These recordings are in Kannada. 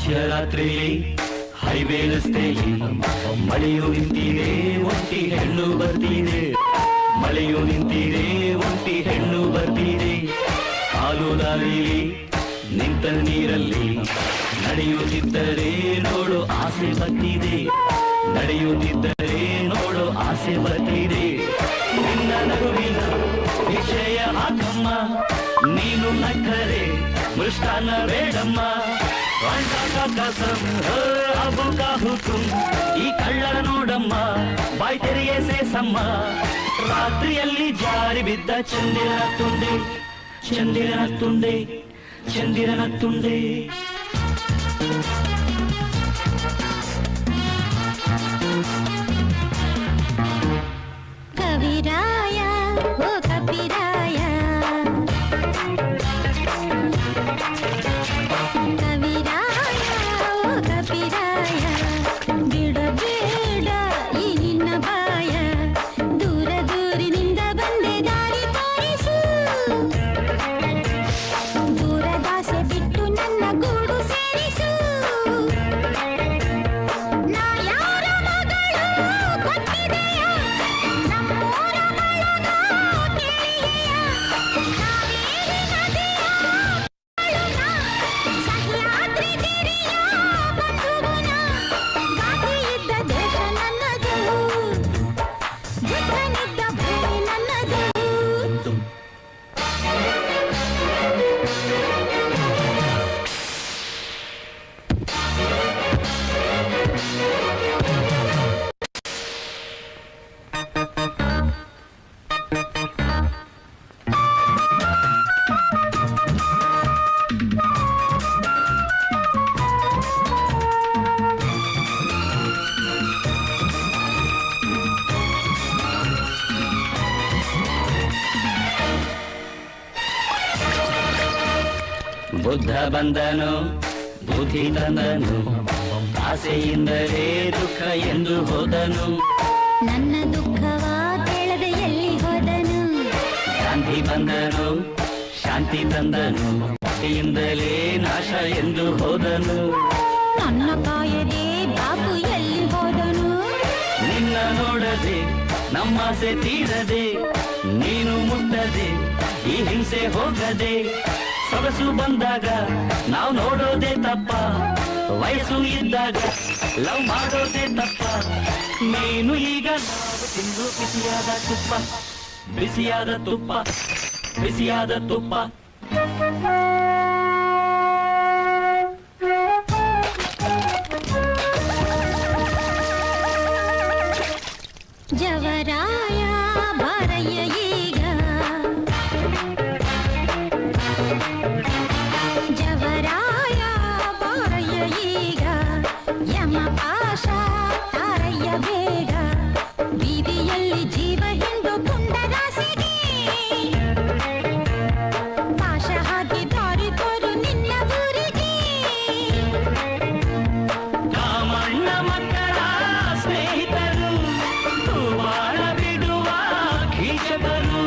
ಮಧ್ಯರಾತ್ರಿಲಿ ಹೈವೇ ರಸ್ತೆಯಲ್ಲಿ ಮಳೆಯು ನಿಂತಿದೆ, ಒಂಟಿ ಹೆಣ್ಣು ಬರ್ತಿದೆ. ಮಳೆಯು ನಿಂತಿದೆ, ಒಂಟಿ ಹೆಣ್ಣು ಬರ್ತಿದೆ. ಹಾಲು ದಾರಿಲಿ ನಿಂತ ನೀರಲ್ಲಿ ನಡೆಯುತ್ತಿದ್ದರೆ ನೋಡು ಆಸೆ ಬರ್ತಿದೆ. ನಡೆಯುತ್ತಿದ್ದರೆ ನೋಡು ಆಸೆ ಬರ್ತಿದೆ. ನಿನ್ನ ನಗುವಿನ ವಿಷಯ ಹಾಕಮ್ಮ, ನೀನು ನಕ್ಕರೆ ಮೃಷ್ಟಾನ್ನ ಬೇಡಮ್ಮ. ಈ ಕಳ್ಳರ ನೋಡಮ್ಮ, ಬಾಯ್ ತೆರೆಯೇ ಸೇಸಮ್ಮ. ರಾತ್ರಿಯಲ್ಲಿ ಜಾರಿ ಬಿದ್ದ ಚಂದಿರನ ತುಂಡೆ, ಚಂದಿರನ ತುಂಡೆ, ಚಂದಿರನ ತುಂಡೆ. ಕವಿರಾಯ ಓ ಕಪಿರಾಯ, ಕವಿರಾಯ ಓ ಕಪಿರಾಯ, ಬಿಡಬೇಡ ಈ ನಿನ್ನ ಬಾಯ. ದೂರ ದೂರಿನಿಂದ ಬಂದೆ ದಾರಿ ತೋರಿಸು, ದೂರದಾಸೆ ಬಿಟ್ಟು ನನ್ನ ಗೂಡು ಸೇರಿಸು. ನಾ ಯಾರ ಮಗಳು ಗೊತ್ತಿದೆಯ, ನಮ್ಮೂರ ಬಳಗ ಕೇಳಿದೆಯ. ಕಾವೇರಿ ನದಿಯ ಕಾಳುನ, ಸಹ್ಯಾದ್ರಿ ಗಿರಿಯ ಬಂಧುಗುಣ. ಬಾಕಿ ಇದ್ದ ದೇಶ ನನ್ನದು, ಬುದ್ಧನಿದ್ದ ಭೂಮಿ ನನ್ನದು. ಬುದ್ಧ ಬಂದನು, ಬುದ್ಧಿ ತಂದನು, ಆಸೆಯಿಂದಲೇ ದುಃಖ ಎಂದು ಹೋದನು. ನನ್ನ ದುಃಖವ ಕೇಳದೆ ಎಲ್ಲಿ ಹೋದನು. ಶಾಂತಿ ಬಂದನು, ಶಾಂತಿ ತಂದನು, ಭಕ್ತಿಯಿಂದಲೇ ನಾಶ ಎಂದು ಹೋದನು. ನನ್ನ ಕಾಯದೆ ಬಾಬು ಎಲ್ಲಿ ಹೋದನು. ನಿನ್ನ ನೋಡದೆ ನಮ್ಮಾಸೆ ತೀರದೆ, ನೀನು ಮುಟ್ಟದೆ ಈ ಹಿಂಸೆ ಹೋಗದೆ. ಸೊಗಸು ಬಂದಾಗ ನಾವು ನೋಡೋದೇ ತಪ್ಪ, ವಯಸ್ಸು ಇದ್ದಾಗ ಲವ್ ಮಾಡೋದೇ ತಪ್ಪ. ನೀನು ಈಗ ನಾವು ತಿಂದು ಬಿಸಿಯಾದ ತುಪ್ಪ, ಬಿಸಿಯಾದ ತುಪ್ಪ, ಬಿಸಿಯಾದ ತುಪ್ಪ. ಜವರಾಯ ಬಾರಯ್ಯ ಈಗ, ಜವರಾಯ ಬಾರಯ್ಯ ಈಗ. ಯಮ ಪಾಶ ತಾರಯ್ಯ ಬೇಗ, ಬೀದಿಯಲ್ಲಿ ಜೀವ ಹಿಂಡು ಪುಂಡರಾಸಿಗೆ. ಪಾಶ ಹಾಕಿ ದಾರಿ ತೋರು ನಿನ್ನ ಊರಿಗೆ. ಕಾಮಣ್ಣ ಮಕ್ಕಳ ಸ್ನೇಹಿತರು, ಬಾಳ ಬಿಡುವ ಕೀಚಕರು.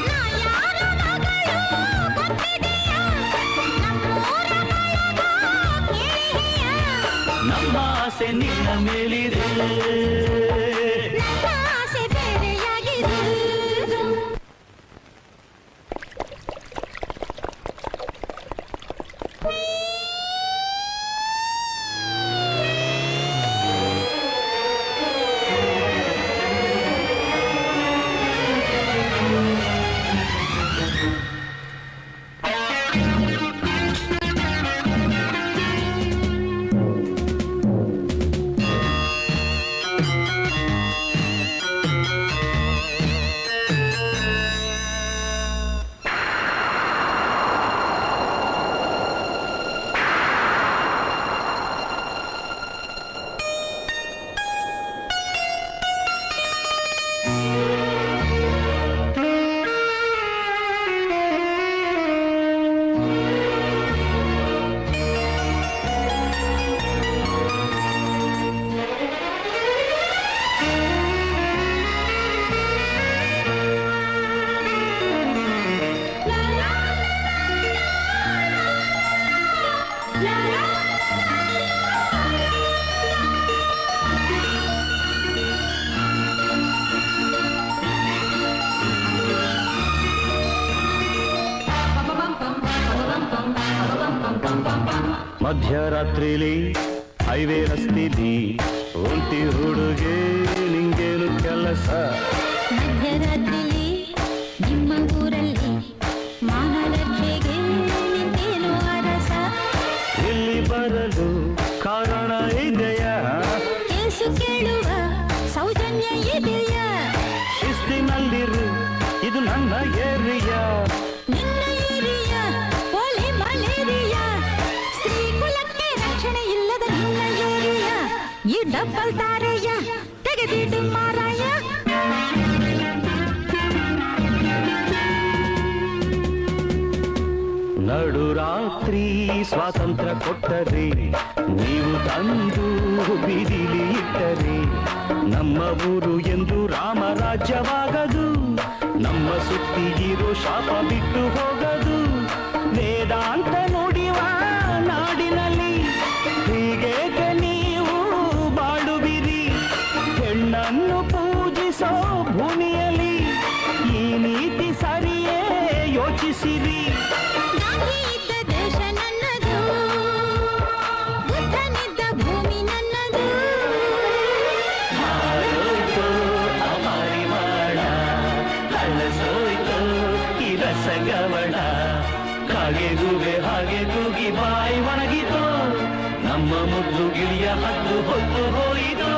ನಾ ಯಾರ ಮಗಳು ಗೊತ್ತಿದೆಯ, ನಮ್ಮೂರ ಬಳಗ ಕೇಳಿದೆಯ. ನಮ್ಮ ಆಸೆ ನಿನ್ನ ಮೇಲಿದೆ, ನನ್ನ ಆಸೆ ಬೇರೆಯಾಗಿದೆ. ಮಧ್ಯರಾತ್ರಿಲಿ ಹೈವೇ ರಸ್ತಿಲಿ ಒಂಟಿ ಹುಡುಗೆ ನಿಂಗೇನು ಕೆಲಸ? ಮಧ್ಯರಾತ್ರಿಲಿ ನಿಮ್ಮ ಊರಲ್ಲಿ ಮಹಾಲಕ್ಷ್ಮಿಗೆ ನಿಂತೇನು ಅರಸ? ಇಲ್ಲಿ ಬರಲು ಕಾರಣ ಇದೆಯಾ? ಕೇಸು ಕೇಳುವ ಸೌಜನ್ಯ ಇದೆಯಾ? ಶಿಸ್ತಿನಲ್ಲಿರು, ಇದು ನನ್ನ ಏರಿಯಾ. ನಿನ್ನ ಏರಿಯಾ ಪೋಲಿ ಮಲೇರಿಯಾ, ಸ್ತ್ರೀ ಕುಲಕ್ಕೆ ರಕ್ಷಣೆ ಇಲ್ಲದ ನಿನ್ನ ಏರಿಯಾ, ಈ ಡಬ್ಬಲ್ ತಾರೆಯ ತೆಗೆದಿಡು ಮಾರಾಯ. ನಡುರಾತ್ರಿ ಸ್ವಾತಂತ್ರ್ಯ ಕೊಟ್ಟರೆ, ನೀವು ತಂದು ಬೀದಿಲಿ ಇಟ್ಟರೆ, ನಮ್ಮ ಊರು ಎಂದು ರಾಮರಾಜ್ಯವಾಗದು, ನಮ್ಮ ಸುತ್ತಿ ಇರೋ ಶಾಪ ಬಿಟ್ಟು ಹೋಗದು. ವೇದಾಂತ ನುಡಿವ ನಾಡಿನಲ್ಲಿ ಹೀಗೇಕೆ ನೀವು ಬಾಳುವಿರಿ? ಹೆಣ್ಣನ್ನು ಪೂಜಿಸೋ ಭೂಮಿಯಲ್ಲಿ ಈ ನೀತಿ ಸರಿಯೇ? ಯೋಚಿಸಿರಿ. ಗಾಂಧಿ ಇದ್ದ ದೇಶ ನನ್ನದು, ಬುದ್ಧನಿದ್ದ ಭೂಮಿ ನನ್ನದು. ಹಾರೋಯ್ತು ಅಪಾರಿವಾಳ, ಹಳಸೋಯ್ತು ಈ ರಸಗವಳ. ಕಾಗೆ ಗೂಗೆ ಹಾಗೆ ಕೂಗಿ ಬಾಯಿ ಒಣಗಿತು, ನಮ್ಮ ಮುದ್ದು ಗಿಳಿಯ ಹದ್ದು ಹೊತ್ತು ಹೋಯಿತು.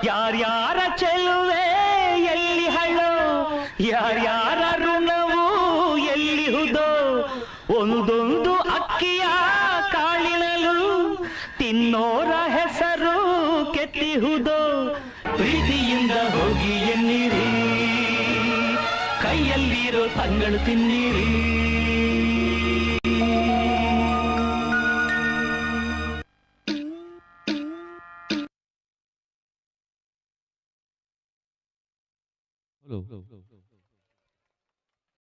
ಯಾರ್ಯಾರ ಚೆಲುವೆ ಎಲ್ಲಿ ಹಳ್ಳೋ, ಯಾರ್ಯಾರ ಋಣವು ಎಲ್ಲಿ ಹುದೋ, ಒಂದೊಂದು ಅಕ್ಕಿಯ ಕಾಳಿನಲು ತಿನ್ನೋರ ಹೆಸರು ಕೆತ್ತಿಹುದೋ. ಪ್ರೀತಿಯಿಂದ ಹೋಗಿ ಎನ್ನಿರಿ, ಕೈಯಲ್ಲಿರೋ ತಂಗಳು ತಿನ್ನಿರಿ. Hello.